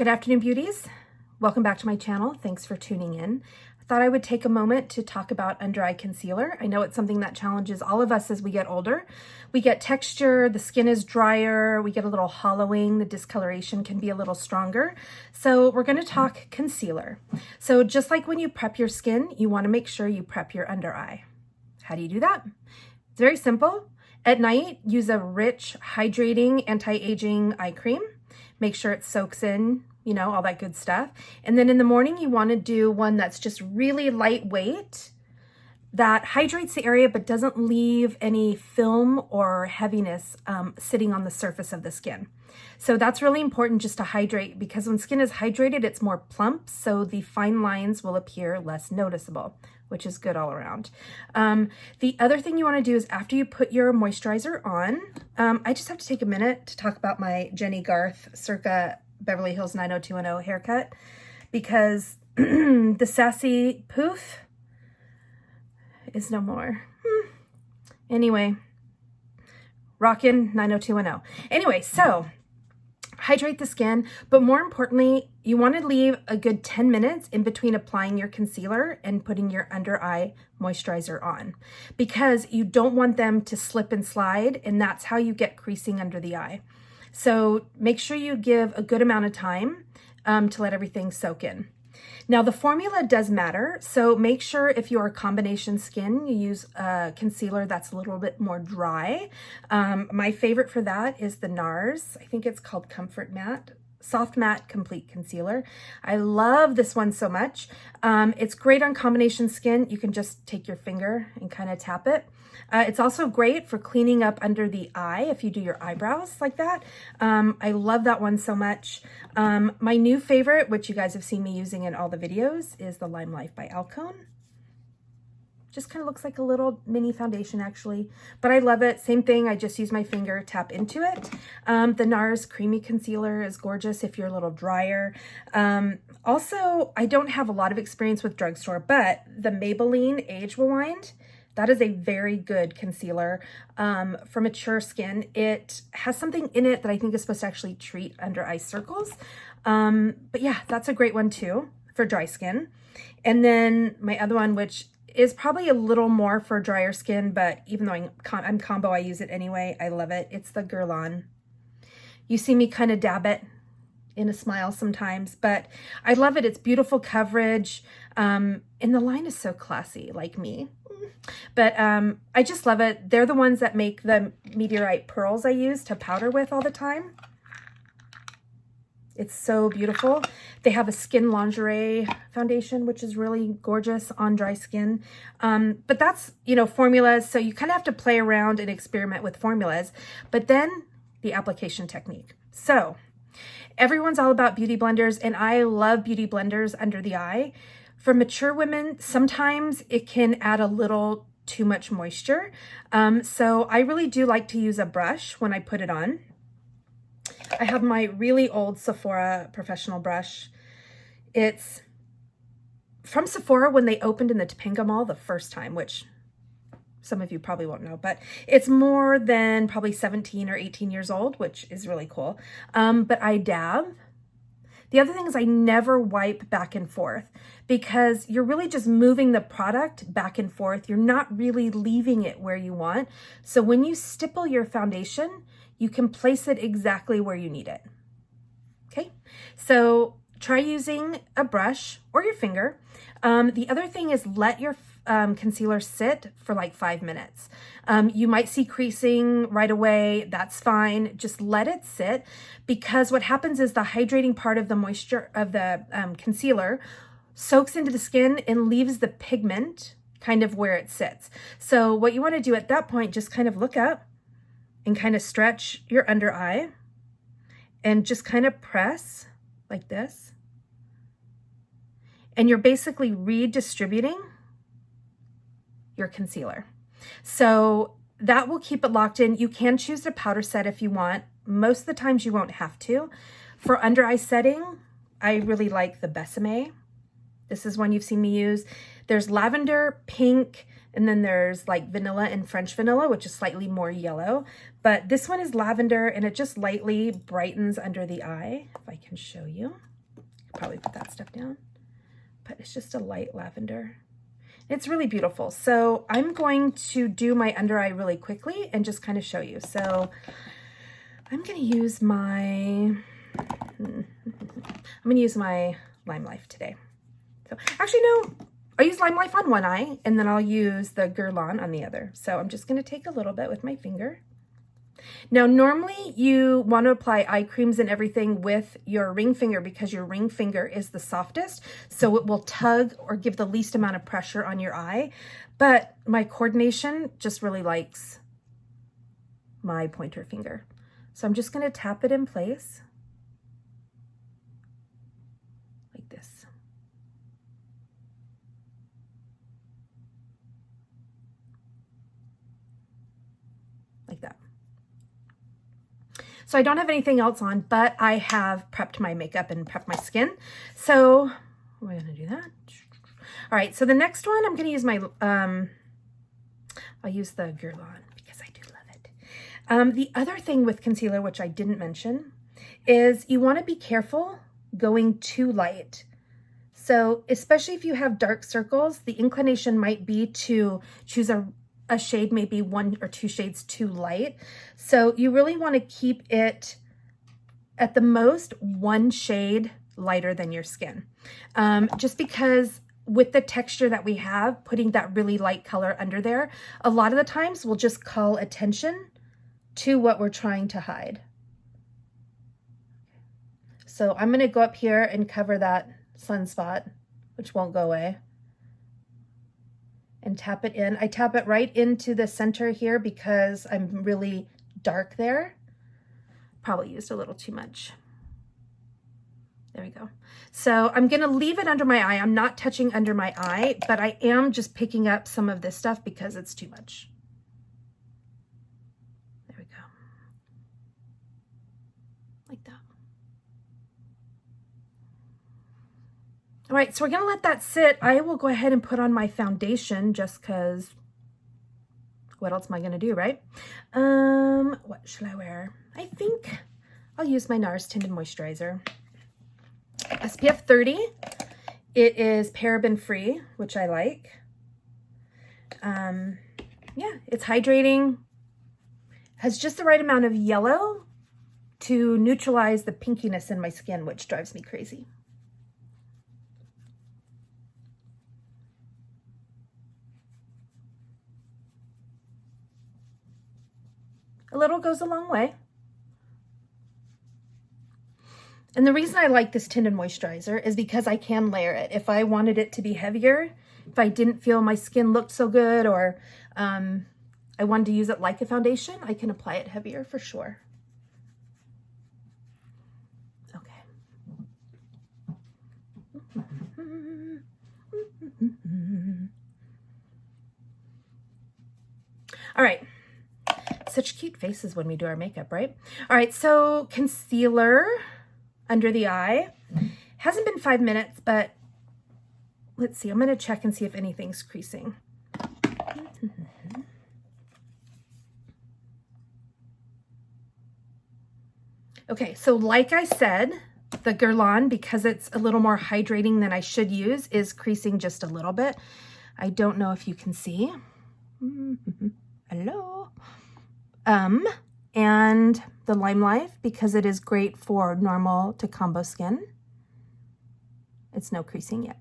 Good afternoon, beauties. Welcome back to my channel. Thanks for tuning in. I thought I would take a moment to talk about under eye concealer. I know it's something that challenges all of us as we get older. We get texture, the skin is drier, we get a little hollowing, the discoloration can be a little stronger. So we're going to talk concealer. So just like when you prep your skin, you want to make sure you prep your under eye. How do you do that? It's very simple. At night, use a rich, hydrating, anti-aging eye cream. Make sure it soaks in, you know, all that good stuff. And then in the morning, you want to do one that's just really lightweight, that hydrates the area but doesn't leave any film or heaviness sitting on the surface of the skin. So that's really important, just to hydrate, because when skin is hydrated, it's more plump, so the fine lines will appear less noticeable, which is good all around. The other thing you want to do is after you put your moisturizer on, I just have to take a minute to talk about my Jenny Garth circa Beverly Hills 90210 haircut, because the sassy poof is no more. Anyway, rockin' 90210. Anyway, so hydrate the skin, but more importantly, you want to leave a good 10 minutes in between applying your concealer and putting your under eye moisturizer on, because you don't want them to slip and slide, and that's how you get creasing under the eye. So make sure you give a good amount of time to let everything soak in. Now the formula does matter, so make sure if you are combination skin, you use a concealer that's a little bit more dry. My favorite for that is the NARS. I think it's called Comfort Matte. Soft Matte Complete Concealer. I love this one so much. It's great on combination skin. You can just take your finger and kind of tap it. It's also great for cleaning up under the eye if you do your eyebrows like that. I love that one so much. My new favorite, which you guys have seen me using in all the videos, is the Lime Life by Alcone. Just kind of looks like a little mini foundation actually, but I love it. Same thing, I just use my finger, tap into it. The NARS Creamy Concealer is gorgeous if you're a little drier. Also, I don't have a lot of experience with drugstore, but the Maybelline Age Rewind, that is a very good concealer for mature skin. It has something in it that I think is supposed to actually treat under eye circles. But yeah, that's a great one too for dry skin. And then my other one, which is probably a little more for drier skin, but even though I'm combo, I use it anyway. I love it. It's the Guerlain. You see me kind of dab it in a smile sometimes, but I love it. It's beautiful coverage. And the line is so classy, like me. But I just love it. They're the ones that make the Meteorite pearls I use to powder with all the time. It's so beautiful. They have a skin lingerie foundation, which is really gorgeous on dry skin. But that's, you know, formulas. So you kind of have to play around and experiment with formulas, but then the application technique. So everyone's all about beauty blenders, and I love beauty blenders under the eye. For mature women, sometimes it can add a little too much moisture. So I really do like to use a brush when I put it on. I have my really old Sephora professional brush. It's from Sephora when they opened in the Topanga Mall the first time, which some of you probably won't know, but it's more than probably 17 or 18 years old, which is really cool. But I dab. The other thing is I never wipe back and forth, because you're really just moving the product back and forth. You're not really leaving it where you want. So when you stipple your foundation, you can place it exactly where you need it. Okay, so try using a brush or your finger. The other thing is let your concealer sit for like 5 minutes. You might see creasing right away. That's fine. Just let it sit, because what happens is the hydrating part of the moisture of the concealer soaks into the skin and leaves the pigment kind of where it sits. So what you want to do at that point, just kind of look up and kind of stretch your under eye and just kind of press like this. And you're basically redistributing your concealer. So that will keep it locked in. You can choose a powder set if you want. Most of the times you won't have to. For under eye setting, I really like the Besame. This is one you've seen me use. There's lavender, pink, and then there's like vanilla and French vanilla, which is slightly more yellow. But this one is lavender, and it just lightly brightens under the eye, if I can show you. Probably put that stuff down, but it's just a light lavender. It's really beautiful. So I'm going to do my under eye really quickly and just kind of show you. So I'm going to use my Lime Life today. So actually, no, I'll use Lime Life on one eye and then I'll use the Guerlain on the other. So I'm just going to take a little bit with my finger. Now, normally you want to apply eye creams and everything with your ring finger because your ring finger is the softest, so it will tug or give the least amount of pressure on your eye. But my coordination just really likes my pointer finger. So I'm just going to tap it in place like this. Like that. So I don't have anything else on, but I have prepped my makeup and prepped my skin. So we're going to do that. All right, so the next one, I'm going to use my, I'll use the Guerlain because I do love it. The other thing with concealer, which I didn't mention, is you want to be careful going too light. So especially if you have dark circles, the inclination might be to choose a shade, maybe 1 or 2 shades too light. So you really want to keep it at the most 1 shade lighter than your skin. Just because with the texture that we have, putting that really light color under there, a lot of the times will just call attention to what we're trying to hide. So I'm going to go up here and cover that sunspot, which won't go away, and tap it in. I tap it right into the center here because I'm really dark there. Probably used a little too much. There we go. So I'm going to leave it under my eye. I'm not touching under my eye, but I am just picking up some of this stuff because it's too much. There we go. Like that. All right, so we're going to let that sit. I will go ahead and put on my foundation just because what else am I going to do, right? What should I wear? I think I'll use my NARS Tinted Moisturizer. SPF 30. It is paraben free, which I like. Yeah, it's hydrating. Has just the right amount of yellow to neutralize the pinkiness in my skin, which drives me crazy. A little goes a long way. And the reason I like this tinted moisturizer is because I can layer it. If I wanted it to be heavier, if I didn't feel my skin looked so good, or I wanted to use it like a foundation, I can apply it heavier for sure. Okay. All right. Such cute faces when we do our makeup, right? All right, so concealer under the eye. Hasn't been 5 minutes, but let's see. I'm going to check and see if anything's creasing. Okay, so like I said, the Guerlain, because it's a little more hydrating than I should use, is creasing just a little bit. I don't know if you can see. Hello. And the Lime Life, because it is great for normal to combo skin. It's no creasing yet.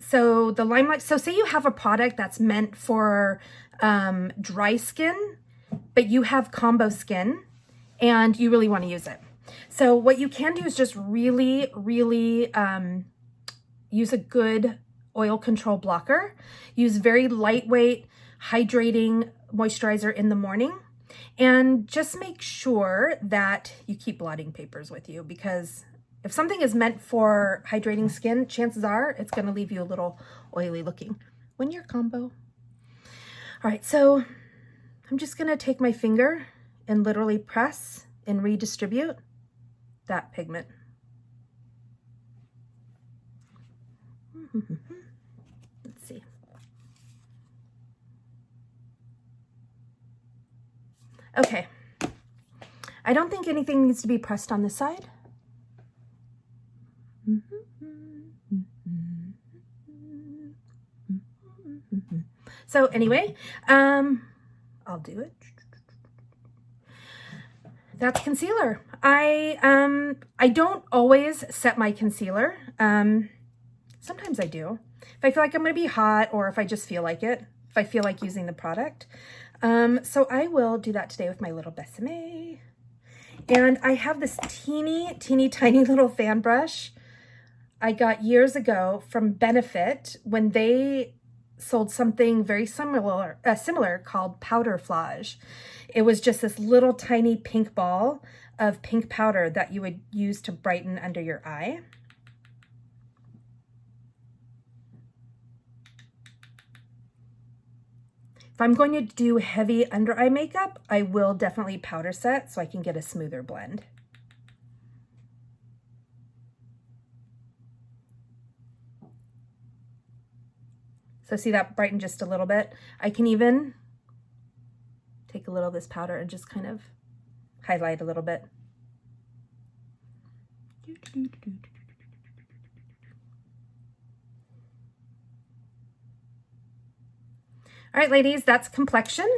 So the Lime Life, so say you have a product that's meant for dry skin, but you have combo skin and you really want to use it. So what you can do is just really, really use a good oil control blocker. Use very lightweight, hydrating moisturizer in the morning. And just make sure that you keep blotting papers with you, because if something is meant for hydrating skin, chances are it's going to leave you a little oily looking when you're combo. All right, so I'm just going to take my finger and literally press and redistribute that pigment. Let's see. Okay, I don't think anything needs to be pressed on this side. So anyway, I'll do it. That's concealer. I don't always set my concealer. Sometimes I do. If I feel like I'm going to be hot, or if I just feel like it, if I feel like using the product. So I will do that today with my little Besame. And I have this teeny tiny little fan brush I got years ago from Benefit when they sold something very similar called Powder Flage. It was just this little tiny pink ball of pink powder that you would use to brighten under your eye. If I'm going to do heavy under eye makeup, I will definitely powder set so I can get a smoother blend. So see that brightened just a little bit? I can even take a little of this powder and just kind of highlight a little bit. All right, ladies, that's complexion.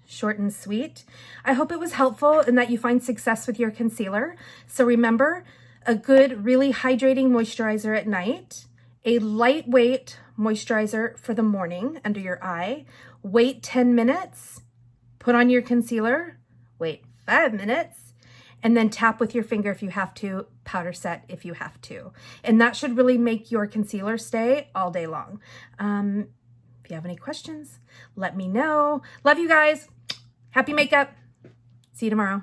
Short and sweet. I hope it was helpful and that you find success with your concealer. So remember, a good, really hydrating moisturizer at night, a lightweight moisturizer for the morning under your eye, wait 10 minutes, put on your concealer, wait 5 minutes, and then tap with your finger if you have to, powder set if you have to. And that should really make your concealer stay all day long. If you have any questions, let me know. Love you guys. Happy makeup. See you tomorrow.